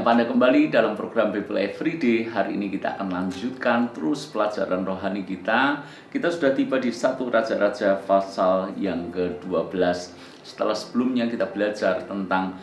Menyapa Anda kembali dalam program Bible Everyday. Hari ini kita akan lanjutkan terus pelajaran rohani kita. Kita sudah tiba di 1 Raja-Raja pasal yang ke-12. Setelah sebelumnya kita belajar tentang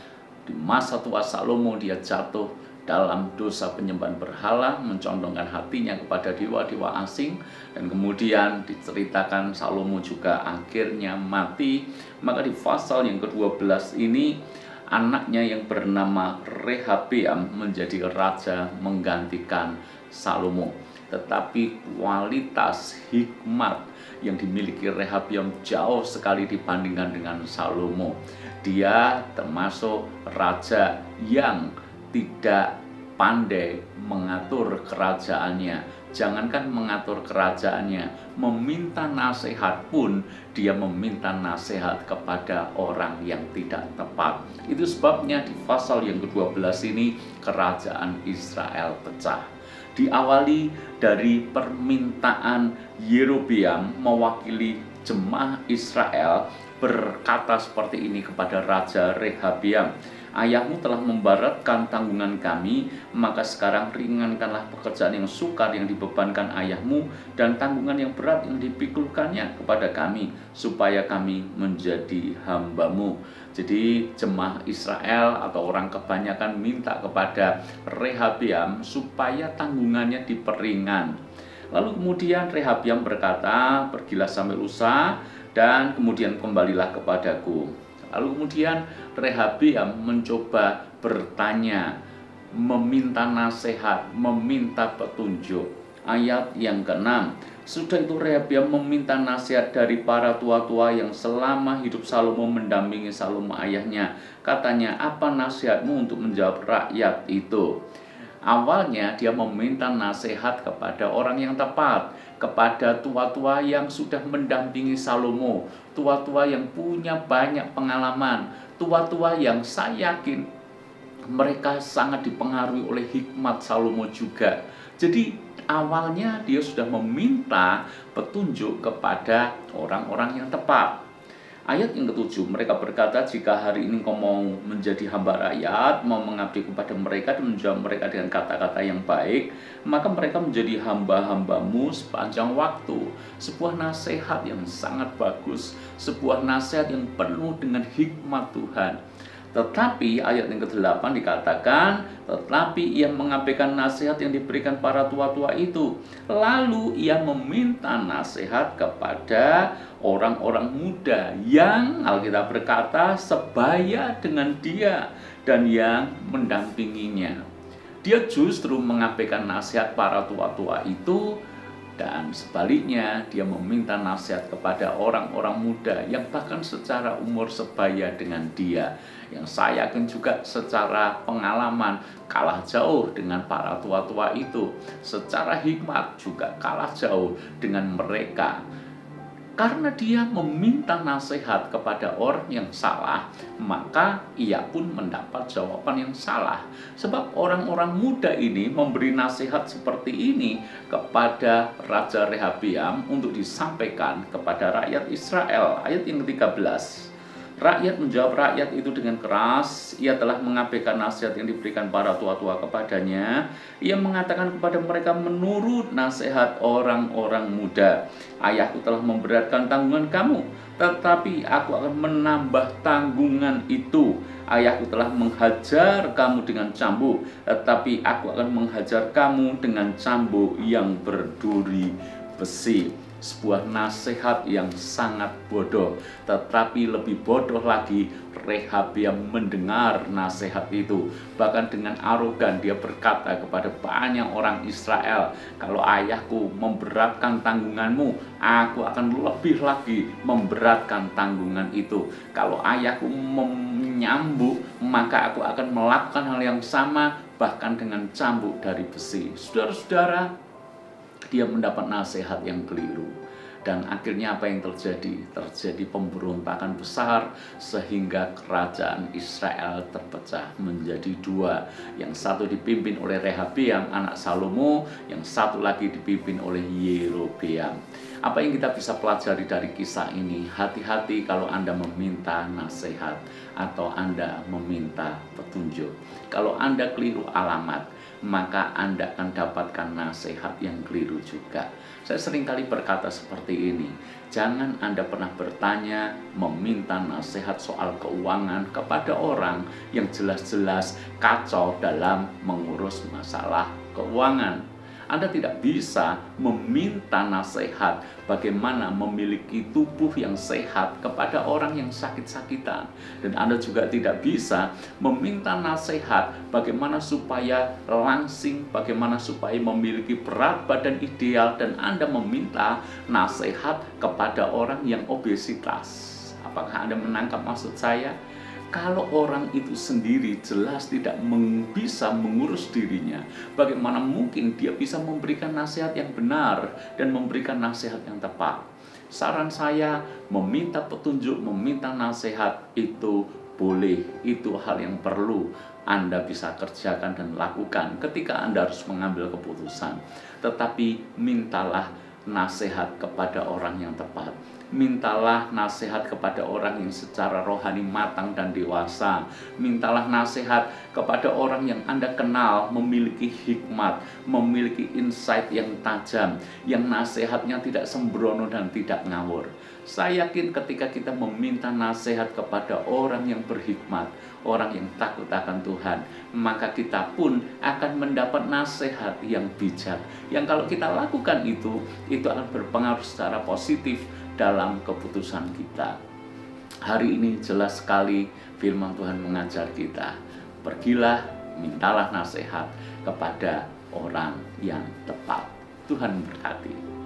di masa tua Salomo dia jatuh dalam dosa penyembahan berhala, mencondongkan hatinya kepada dewa-dewa asing, dan kemudian diceritakan Salomo juga akhirnya mati. Maka di pasal yang ke-12 ini anaknya yang bernama Rehabeam menjadi raja menggantikan Salomo. Tetapi kualitas hikmat yang dimiliki Rehabeam jauh sekali dibandingkan dengan Salomo. Dia termasuk raja yang tidak pandai mengatur kerajaannya. Jangankan mengatur kerajaannya, meminta nasihat pun dia meminta nasihat kepada orang yang tidak tepat. Itu sebabnya di pasal yang ke-12 ini kerajaan Israel pecah. Diawali dari permintaan Yerobeam mewakili jemaah Israel berkata seperti ini kepada Raja Rehabeam, "Ayahmu telah memberatkan tanggungan kami, maka sekarang ringankanlah pekerjaan yang sukar yang dibebankan ayahmu dan tanggungan yang berat yang dipikulkannya kepada kami, supaya kami menjadi hamba-Mu." Jadi jemaah Israel atau orang kebanyakan minta kepada Rehabeam supaya tanggungannya diperingan. Lalu kemudian Rehabeam berkata, "Pergilah sampai Lusa dan kemudian kembalilah kepadaku." Lalu kemudian Rehabeam mencoba bertanya, meminta nasihat, meminta petunjuk. Ayat yang ke-6, sudah itu Rehabeam meminta nasihat dari para tua-tua yang selama hidup Salomo mendampingi Salomo ayahnya. Katanya, "Apa nasihatmu untuk menjawab rakyat itu?" Awalnya dia meminta nasihat kepada orang yang tepat, kepada tua-tua yang sudah mendampingi Salomo, tua-tua yang punya banyak pengalaman, tua-tua yang saya yakin mereka sangat dipengaruhi oleh hikmat Salomo juga. Jadi awalnya dia sudah meminta petunjuk kepada orang-orang yang tepat. Ayat yang ke-7, mereka berkata, "Jika hari ini engkau mau menjadi hamba rakyat, mau mengabdi kepada mereka dan menjawab mereka dengan kata-kata yang baik, maka mereka menjadi hamba-hambamu sepanjang waktu." Sebuah nasihat yang sangat bagus, sebuah nasihat yang penuh dengan hikmat Tuhan. Tetapi ayat yang ke-8 dikatakan, tetapi ia mengabaikan nasihat yang diberikan para tua-tua itu. Lalu ia meminta nasihat kepada orang-orang muda yang Alkitab berkata sebaya dengan dia dan yang mendampinginya. Dia justru mengabaikan nasihat para tua-tua itu, dan sebaliknya dia meminta nasihat kepada orang-orang muda yang bahkan secara umur sebaya dengan dia, yang saya yakin juga secara pengalaman kalah jauh dengan para tua-tua itu, secara hikmat juga kalah jauh dengan mereka. Karena dia meminta nasihat kepada orang yang salah, maka ia pun mendapat jawaban yang salah. Sebab orang-orang muda ini memberi nasihat seperti ini kepada Raja Rehabeam untuk disampaikan kepada rakyat Israel. Ayat yang ke-13. Rakyat menjawab rakyat itu dengan keras. Ia telah mengabaikan nasihat yang diberikan para tua-tua kepadanya. Ia mengatakan kepada mereka menurut nasihat orang-orang muda, "Ayahku telah memberatkan tanggungan kamu, tetapi aku akan menambah tanggungan itu. Ayahku telah menghajar kamu dengan cambuk, tetapi aku akan menghajar kamu dengan cambuk yang berduri besi." Sebuah nasihat yang sangat bodoh, tetapi lebih bodoh lagi Rehabeam mendengar nasihat itu. Bahkan dengan arogan dia berkata kepada banyak orang Israel, "Kalau ayahku memberatkan tanggunganmu, aku akan lebih lagi memberatkan tanggungan itu. Kalau ayahku menyambuk, maka aku akan melakukan hal yang sama, bahkan dengan cambuk dari besi." Saudara-saudara, dia mendapat nasihat yang keliru. Dan akhirnya apa yang terjadi? Terjadi pemberontakan besar sehingga kerajaan Israel terpecah menjadi dua. Yang satu dipimpin oleh Rehabeam anak Salomo, yang satu lagi dipimpin oleh Yerobeam. Apa yang kita bisa pelajari dari kisah ini? Hati-hati kalau Anda meminta nasihat atau Anda meminta petunjuk. Kalau Anda keliru alamat, maka Anda akan dapatkan nasihat yang keliru juga. Saya seringkali berkata seperti ini, jangan Anda pernah bertanya, meminta nasihat soal keuangan kepada orang yang jelas-jelas kacau dalam mengurus masalah keuangan. Anda tidak bisa meminta nasihat bagaimana memiliki tubuh yang sehat kepada orang yang sakit-sakitan. Dan Anda juga tidak bisa meminta nasihat bagaimana supaya langsing, bagaimana supaya memiliki berat badan ideal, dan Anda meminta nasihat kepada orang yang obesitas. Apakah Anda menangkap maksud saya? Kalau orang itu sendiri jelas tidak bisa mengurus dirinya, bagaimana mungkin dia bisa memberikan nasihat yang benar dan memberikan nasihat yang tepat? Saran saya, meminta petunjuk, meminta nasihat itu boleh, itu hal yang perlu Anda bisa kerjakan dan lakukan ketika Anda harus mengambil keputusan. Tetapi mintalah nasihat kepada orang yang tepat. Mintalah nasihat kepada orang yang secara rohani matang dan dewasa. Mintalah nasihat kepada orang yang Anda kenal memiliki hikmat, memiliki insight yang tajam, yang nasihatnya tidak sembrono dan tidak ngawur. Saya yakin ketika kita meminta nasihat kepada orang yang berhikmat, orang yang takut akan Tuhan, maka kita pun akan mendapat nasihat yang bijak. Yang kalau kita lakukan itu akan berpengaruh secara positif dalam keputusan kita. Hari ini jelas sekali firman Tuhan mengajar kita, pergilah, mintalah nasihat kepada orang yang tepat. Tuhan berkati.